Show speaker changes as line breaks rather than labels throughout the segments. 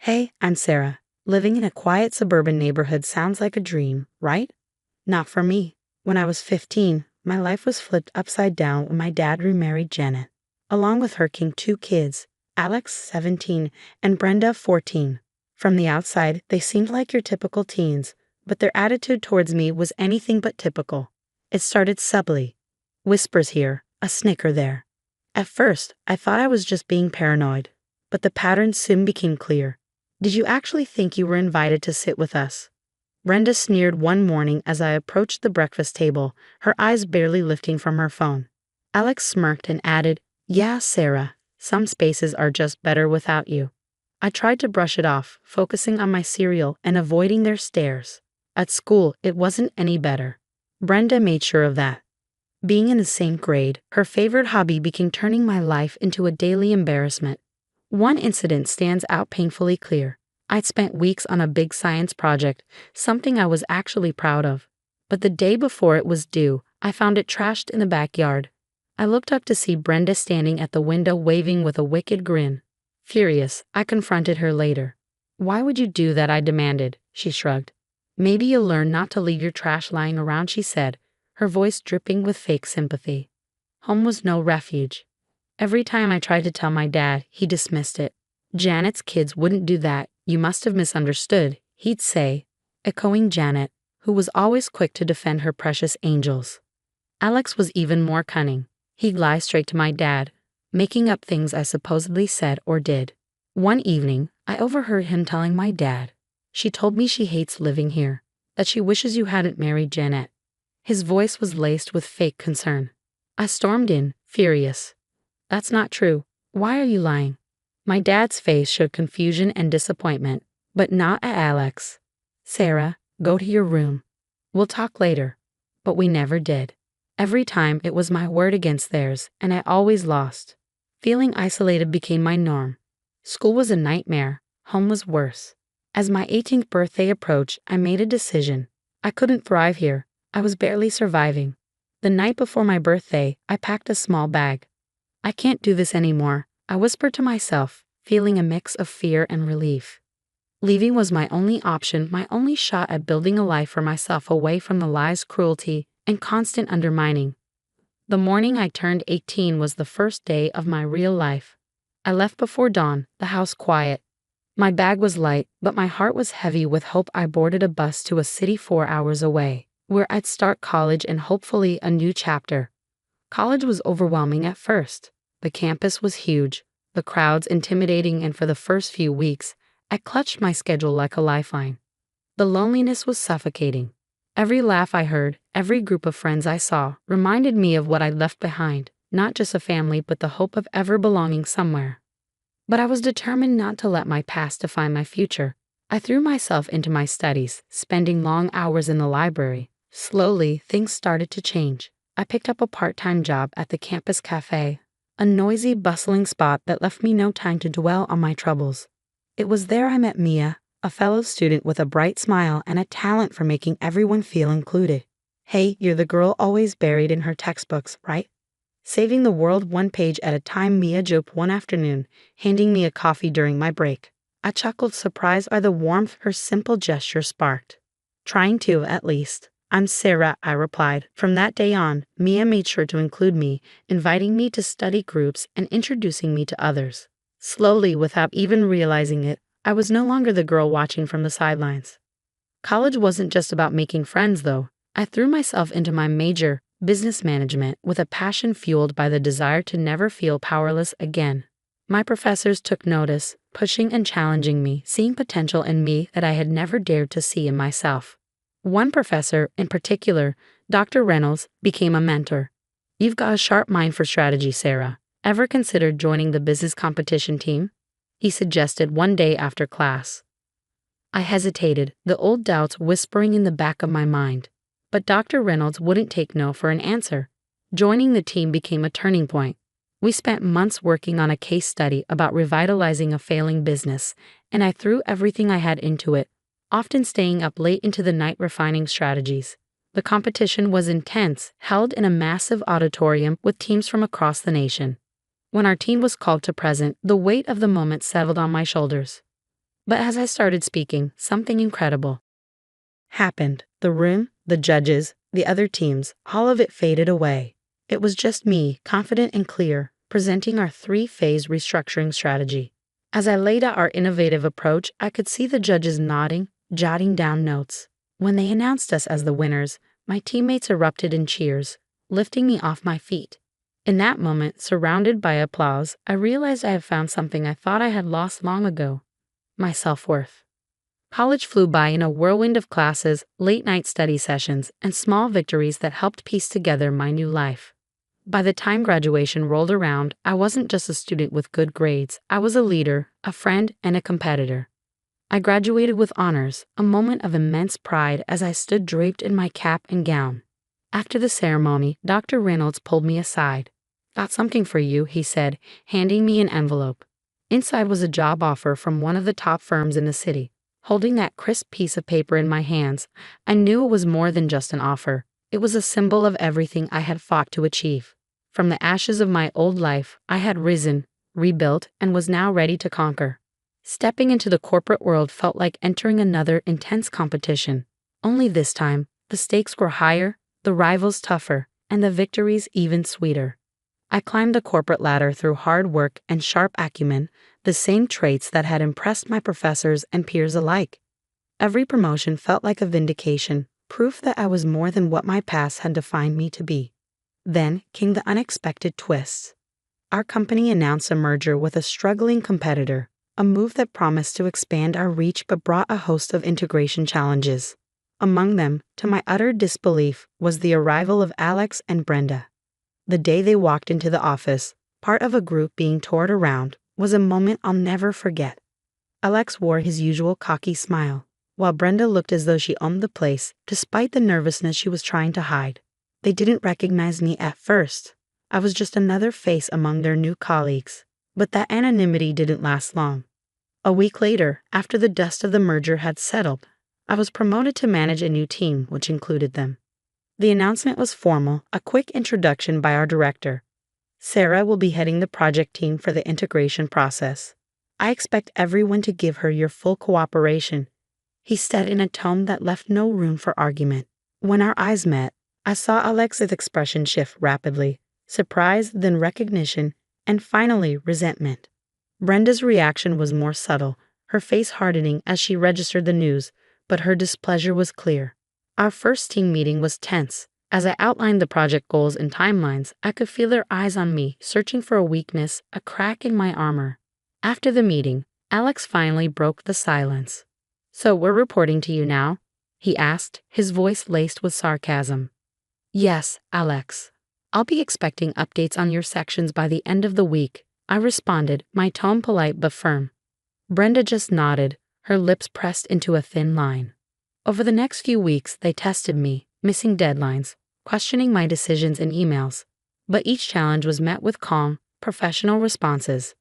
Hey, I'm Sarah. Living in a quiet suburban neighborhood sounds like a dream, right? Not for me. When I was 15, my life was flipped upside down when my dad remarried Janet. Along with her came two kids, Alex, 17, and Brenda, 14. From the outside, they seemed like your typical teens, but their attitude towards me was anything but typical. It started subtly. Whispers here, a snicker there. At first, I thought I was just being paranoid, but the pattern soon became clear. Did you actually think you were invited to sit with us? Brenda sneered one morning as I approached the breakfast table, her eyes barely lifting from her phone. Alex smirked and added, "Yeah, Sarah, some spaces are just better without you." I tried to brush it off, focusing on my cereal and avoiding their stares. At school, it wasn't any better. Brenda made sure of that. Being in the same grade, her favorite hobby became turning my life into a daily embarrassment. One incident stands out painfully clear. I'd spent weeks on a big science project, something I was actually proud of. But the day before it was due, I found it trashed in the backyard. I looked up to see Brenda standing at the window waving with a wicked grin. Furious, I confronted her later. "Why would you do that?" I demanded. She shrugged. "Maybe you'll learn not to leave your trash lying around," she said, her voice dripping with fake sympathy. Home was no refuge. Every time I tried to tell my dad, he dismissed it. "Janet's kids wouldn't do that. You must have misunderstood," he'd say, echoing Janet, who was always quick to defend her precious angels. Alex was even more cunning. He'd lie straight to my dad, making up things I supposedly said or did. One evening, I overheard him telling my dad, "She told me she hates living here, that she wishes you hadn't married Janet." His voice was laced with fake concern. I stormed in, furious. "That's not true. Why are you lying?" My dad's face showed confusion and disappointment, but not at Alex. "Sarah, go to your room. We'll talk later." But we never did. Every time it was my word against theirs, and I always lost. Feeling isolated became my norm. School was a nightmare. Home was worse. As my 18th birthday approached, I made a decision. I couldn't thrive here. I was barely surviving. The night before my birthday, I packed a small bag. "I can't do this anymore," I whispered to myself, feeling a mix of fear and relief. Leaving was my only option, my only shot at building a life for myself away from the lies, cruelty, and constant undermining. The morning I turned 18 was the first day of my real life. I left before dawn, the house quiet. My bag was light, but my heart was heavy with hope. I boarded a bus to a city 4 hours away, where I'd start college and hopefully a new chapter. College was overwhelming at first. The campus was huge, the crowds intimidating, and for the first few weeks, I clutched my schedule like a lifeline. The loneliness was suffocating. Every laugh I heard, every group of friends I saw, reminded me of what I'd left behind, not just a family but the hope of ever belonging somewhere. But I was determined not to let my past define my future. I threw myself into my studies, spending long hours in the library. Slowly, things started to change. I picked up a part-time job at the campus cafe, a noisy, bustling spot that left me no time to dwell on my troubles. It was there I met Mia, a fellow student with a bright smile and a talent for making everyone feel included. "Hey, you're the girl always buried in her textbooks, right?" Saving the world one page at a time, Mia joked one afternoon, handing me a coffee during my break. I chuckled, surprised by the warmth her simple gesture sparked. "Trying to, at least." "I'm Sarah," I replied. From that day on, Mia made sure to include me, inviting me to study groups and introducing me to others. Slowly, without even realizing it, I was no longer the girl watching from the sidelines. College wasn't just about making friends, though. I threw myself into my major, business management, with a passion fueled by the desire to never feel powerless again. My professors took notice, pushing and challenging me, seeing potential in me that I had never dared to see in myself. One professor, in particular, Dr. Reynolds, became a mentor. "You've got a sharp mind for strategy, Sarah. Ever considered joining the business competition team?" he suggested one day after class. I hesitated, the old doubts whispering in the back of my mind. But Dr. Reynolds wouldn't take no for an answer. Joining the team became a turning point. We spent months working on a case study about revitalizing a failing business, and I threw everything I had into it, often staying up late into the night refining strategies. The competition was intense, held in a massive auditorium with teams from across the nation. When our team was called to present, the weight of the moment settled on my shoulders. But as I started speaking, something incredible happened. The room, the judges, the other teams, all of it faded away. It was just me, confident and clear, presenting our three-phase restructuring strategy. As I laid out our innovative approach, I could see the judges nodding, jotting down notes. When they announced us as the winners, my teammates erupted in cheers, lifting me off my feet. In that moment, surrounded by applause, I realized I had found something I thought I had lost long ago: my self-worth. College flew by in a whirlwind of classes, late-night study sessions, and small victories that helped piece together my new life. By the time graduation rolled around, I wasn't just a student with good grades. I was a leader, a friend, and a competitor. I graduated with honors, a moment of immense pride as I stood draped in my cap and gown. After the ceremony, Dr. Reynolds pulled me aside. "Got something for you," he said, handing me an envelope. Inside was a job offer from one of the top firms in the city. Holding that crisp piece of paper in my hands, I knew it was more than just an offer. It was a symbol of everything I had fought to achieve. From the ashes of my old life, I had risen, rebuilt, and was now ready to conquer. Stepping into the corporate world felt like entering another intense competition. Only this time, the stakes were higher, the rivals tougher, and the victories even sweeter. I climbed the corporate ladder through hard work and sharp acumen, the same traits that had impressed my professors and peers alike. Every promotion felt like a vindication, proof that I was more than what my past had defined me to be. Then came the unexpected twists. Our company announced a merger with a struggling competitor, a move that promised to expand our reach but brought a host of integration challenges. Among them, to my utter disbelief, was the arrival of Alex and Brenda. The day they walked into the office, part of a group being toured around, was a moment I'll never forget. Alex wore his usual cocky smile, while Brenda looked as though she owned the place, despite the nervousness she was trying to hide. They didn't recognize me at first. I was just another face among their new colleagues. But that anonymity didn't last long. A week later, after the dust of the merger had settled, I was promoted to manage a new team, which included them. The announcement was formal, a quick introduction by our director. "Sarah will be heading the project team for the integration process. I expect everyone to give her your full cooperation," he said in a tone that left no room for argument. When our eyes met, I saw Alex's expression shift rapidly: surprise, then recognition, and finally resentment. Brenda's reaction was more subtle, her face hardening as she registered the news, but her displeasure was clear. Our first team meeting was tense. As I outlined the project goals and timelines, I could feel their eyes on me, searching for a weakness, a crack in my armor. After the meeting, Alex finally broke the silence. "So we're reporting to you now?" he asked, his voice laced with sarcasm. "Yes, Alex. I'll be expecting updates on your sections by the end of the week," I responded, my tone polite but firm. Brenda just nodded, her lips pressed into a thin line. Over the next few weeks, they tested me, missing deadlines, questioning my decisions in emails. But each challenge was met with calm, professional responses.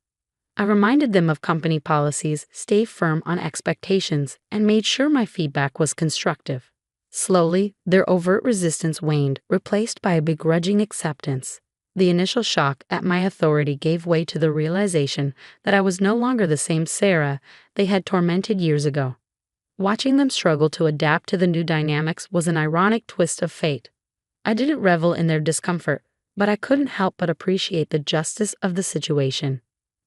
I reminded them of company policies, stayed firm on expectations, and made sure my feedback was constructive. Slowly, their overt resistance waned, replaced by a begrudging acceptance. The initial shock at my authority gave way to the realization that I was no longer the same Sarah they had tormented years ago. Watching them struggle to adapt to the new dynamics was an ironic twist of fate. I didn't revel in their discomfort, but I couldn't help but appreciate the justice of the situation.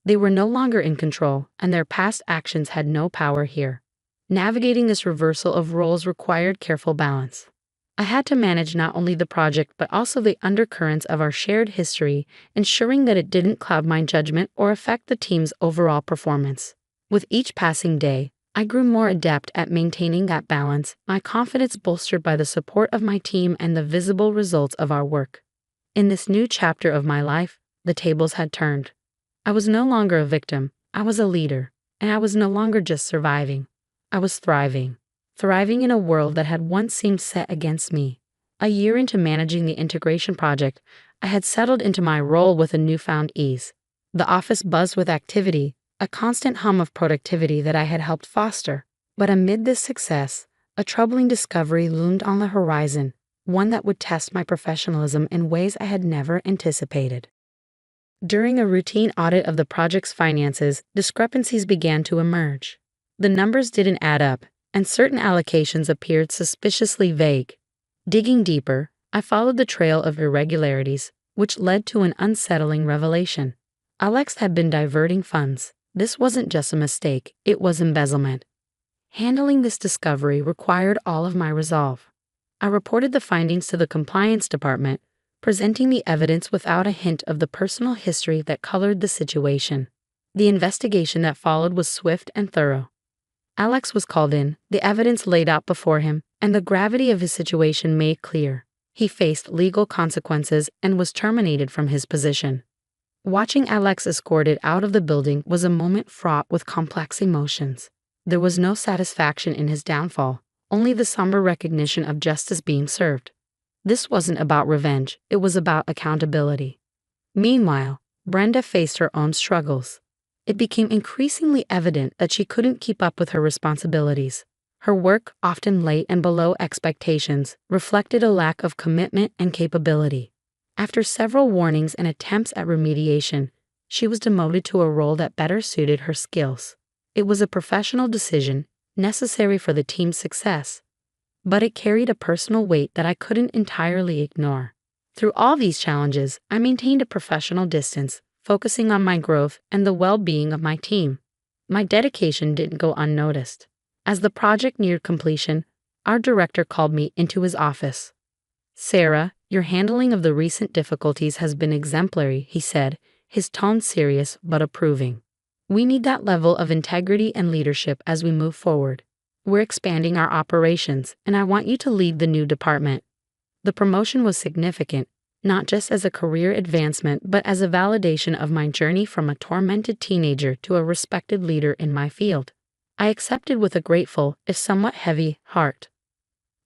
They were no longer in control, and their past actions had no power here. Navigating this reversal of roles required careful balance. I had to manage not only the project but also the undercurrents of our shared history, ensuring that it didn't cloud my judgment or affect the team's overall performance. With each passing day, I grew more adept at maintaining that balance, my confidence bolstered by the support of my team and the visible results of our work. In this new chapter of my life, the tables had turned. I was no longer a victim, I was a leader, and I was no longer just surviving. I was thriving in a world that had once seemed set against me. A year into managing the integration project, I had settled into my role with a newfound ease. The office buzzed with activity, a constant hum of productivity that I had helped foster. But amid this success, a troubling discovery loomed on the horizon, one that would test my professionalism in ways I had never anticipated. During a routine audit of the project's finances, discrepancies began to emerge. The numbers didn't add up, and certain allocations appeared suspiciously vague. Digging deeper, I followed the trail of irregularities, which led to an unsettling revelation. Alex had been diverting funds. This wasn't just a mistake, it was embezzlement. Handling this discovery required all of my resolve. I reported the findings to the compliance department, presenting the evidence without a hint of the personal history that colored the situation. The investigation that followed was swift and thorough. Alex was called in, the evidence laid out before him, and the gravity of his situation made clear. He faced legal consequences and was terminated from his position. Watching Alex escorted out of the building was a moment fraught with complex emotions. There was no satisfaction in his downfall, only the somber recognition of justice being served. This wasn't about revenge, it was about accountability. Meanwhile, Brenda faced her own struggles. It became increasingly evident that she couldn't keep up with her responsibilities. Her work, often late and below expectations, reflected a lack of commitment and capability. After several warnings and attempts at remediation, she was demoted to a role that better suited her skills. It was a professional decision, necessary for the team's success, but it carried a personal weight that I couldn't entirely ignore. Through all these challenges, I maintained a professional distance, focusing on my growth and the well-being of my team. My dedication didn't go unnoticed. As the project neared completion, our director called me into his office. "Sarah, your handling of the recent difficulties has been exemplary," he said, his tone serious but approving. "We need that level of integrity and leadership as we move forward. We're expanding our operations, and I want you to lead the new department." The promotion was significant, not just as a career advancement but as a validation of my journey from a tormented teenager to a respected leader in my field. I accepted with a grateful, if somewhat heavy, heart.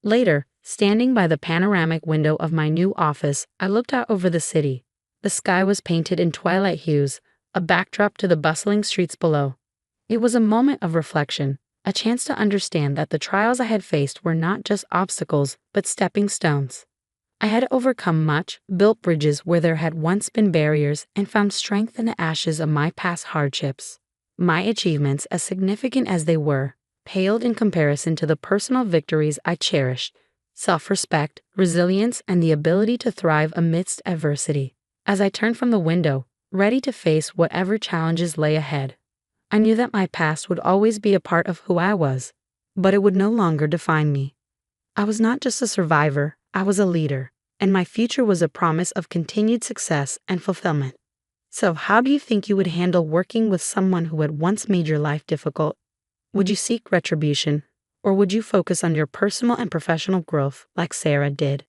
Later, standing by the panoramic window of my new office, I looked out over the city. The sky was painted in twilight hues, a backdrop to the bustling streets below. It was a moment of reflection, a chance to understand that the trials I had faced were not just obstacles, but stepping stones. I had overcome much, built bridges where there had once been barriers, and found strength in the ashes of my past hardships. My achievements, as significant as they were, paled in comparison to the personal victories I cherished: self-respect, resilience, and the ability to thrive amidst adversity. As I turned from the window, ready to face whatever challenges lay ahead, I knew that my past would always be a part of who I was, but it would no longer define me. I was not just a survivor, I was a leader, and my future was a promise of continued success and fulfillment. So how do you think you would handle working with someone who had once made your life difficult? Would you seek retribution, or would you focus on your personal and professional growth like Sarah did?